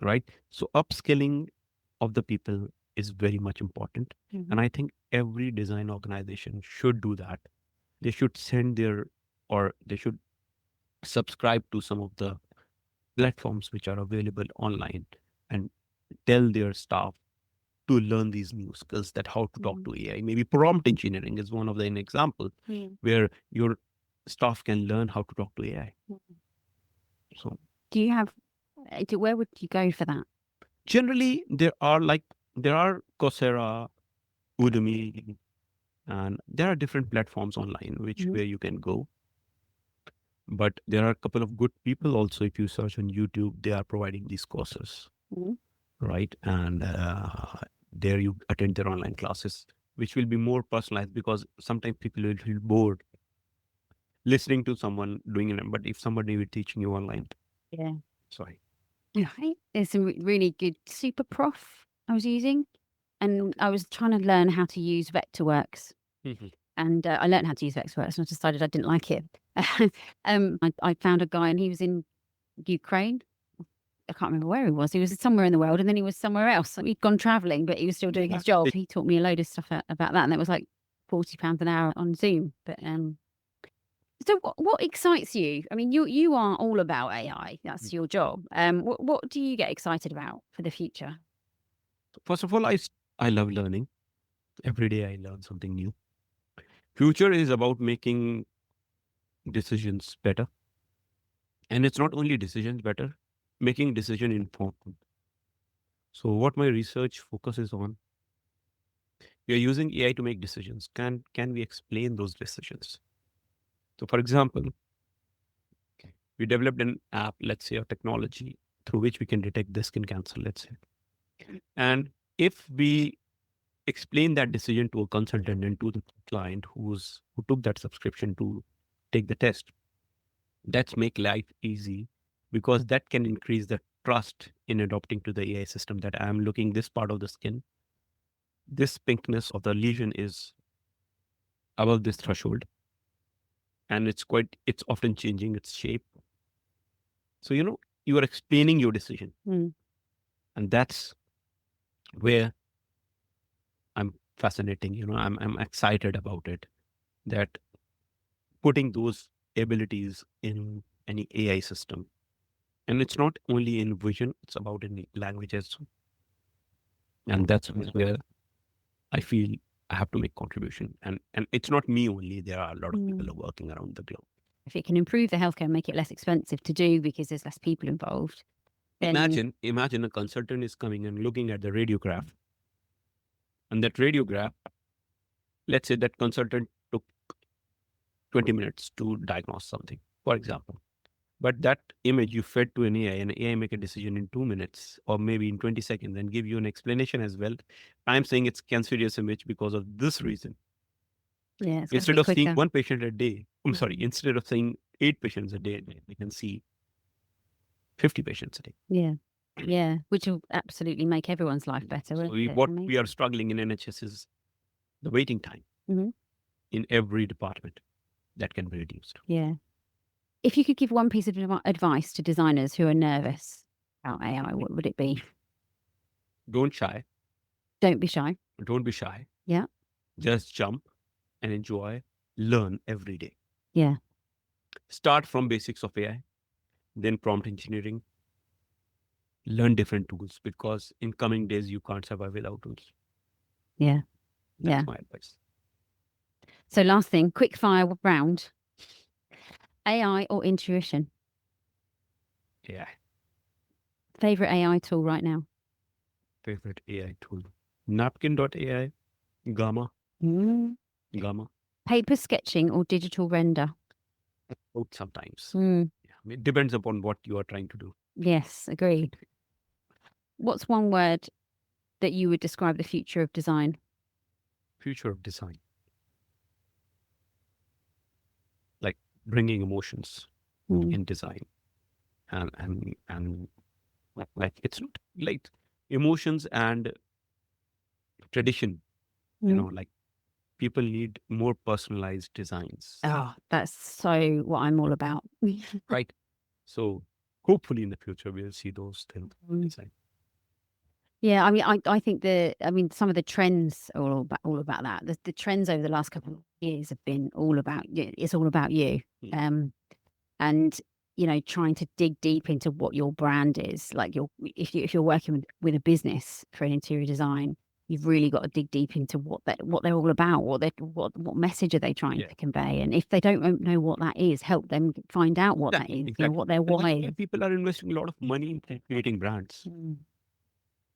right? So upskilling of the people is very much important. Mhm. And I think every design organization should do that. They should or they should subscribe to some of the platforms which are available online and tell their staff to learn these new skills, that how to talk to AI. Maybe prompt engineering is one of the an example where your staff can learn how to talk to AI. So Do you have? Where would you go for that? generally there are Coursera, Udemy, and there are different platforms online where you can go. But there are a couple of good people also. If you search on YouTube, they are providing these courses, Mhm. right? And there you attend their online classes, which will be more personalized because sometimes people will feel bored listening to someone doing it. But if somebody will teaching you online, Yeah. sorry. Right. There's some really good Super Prof I was using, and I was trying to learn how to use Vectorworks. And I learned how to use Vectorworks, and I decided I didn't like it. I found a guy, and he was in Ukraine. I can't remember where he was. He was somewhere in the world, and then he was somewhere else. He'd gone traveling, but he was still doing his job. He taught me a load of stuff about that, and it was like £40 an hour on Zoom. But so what excites you? I mean, you are all about AI. That's your job. What do you get excited about for the future? First of all, I love learning. Every day I learn something new. Future is about making decisions better. And it's not only decisions better, making decision informed. So what my research focuses on, we are using AI to make decisions. Can we explain those decisions? So for example, we developed an app, let's say a technology through which we can detect the skin cancer, let's say. And if we explain that decision to a consultant and to the client who took that subscription to take the test, that's make life easy because that can increase the trust in adopting to the AI system that I'm looking this part of the skin. This pinkness of the lesion is above this threshold, and it's often changing its shape. So, you are explaining your decision. Mm. And that's where I'm fascinating. I'm excited about it, that putting those abilities in any AI system. And it's not only in vision, it's about in languages. And that's where I feel I have to make contribution. And it's not me only. There are a lot of people who are working around the globe. If it can improve the healthcare and make it less expensive to do because there's less people involved, then Imagine a consultant is coming and looking at the radiograph. And that radiograph, let's say that consultant took 20 minutes to diagnose something, for example. But that image you fed to an AI, and AI make a decision in 2 minutes or maybe in 20 seconds and give you an explanation as well. I'm saying it's cancerous image because of this reason. yeah, it's Instead of seeing quicker. one patient a day, instead of seeing 8 patients a day, they can see 50 patients a day. Yeah. Yeah, which will absolutely make everyone's life better. So won't it? what Amazing. we are struggling in NHS is the waiting time in every department that can be reduced. Yeah. If you could give one piece of advice to designers who are nervous about AI, what would it be? Don't shy. Don't be shy. Don't be shy. Yeah. Just jump and enjoy, learn every day. Yeah. Start from basics of AI, then prompt engineering. Learn different tools, because in coming days you can't survive without tools. Yeah. That's my advice. So last thing, quick fire round. AI or intuition? AI. Favorite AI tool right now? Favorite AI tool? Napkin.ai, Gamma. Gamma. Paper sketching or digital render? Both sometimes. Mm. Yeah. It depends upon what you are trying to do. Yes, agreed. What's one word that you would describe the future of design? Future of design. Like bringing emotions in design. And like, it's not like emotions and tradition, like people need more personalized designs. Oh, that's so what I'm all about. Right. So hopefully in the future we'll see those things. Design. Yeah, I mean, I think some of the trends are all about that. The trends over the last couple of years have been all about it's all about you. And trying to dig deep into what your brand is. Like if you're working with a business for an interior design, you've really got to dig deep into what they're all about. What message are they trying to convey? And if they don't know what that is, help them find out what that is. Exactly. What their why is. People are investing a lot of money in creating brands.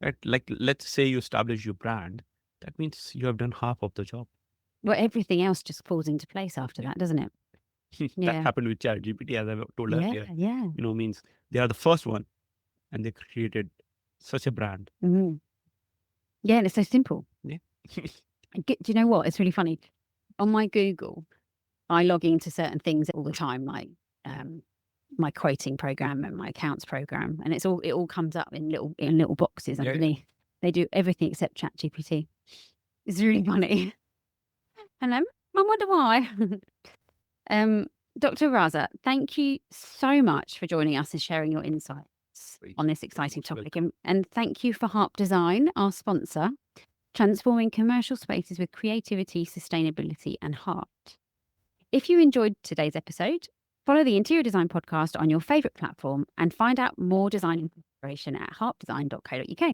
Right? Like, let's say you establish your brand, that means you have done half of the job. Well, everything else just falls into place after that, doesn't it? That happened with ChatGPT, as I told earlier. Yeah. Means they are the first one, and they created such a brand. Yeah, and it's so simple. Yeah. Do you know what? It's really funny. On my Google, I log into certain things all the time, like my quoting program and my accounts program, and it all comes up in little boxes underneath. They do everything except ChatGPT. It's really funny. And I wonder why. Dr. Raza, thank you so much for joining us and sharing your insights on this exciting topic. And thank you for Harp Design, our sponsor, transforming commercial spaces with creativity, sustainability, and heart. If you enjoyed today's episode, follow the Interior Design Podcast on your favourite platform and find out more design inspiration at harpdesign.co.uk.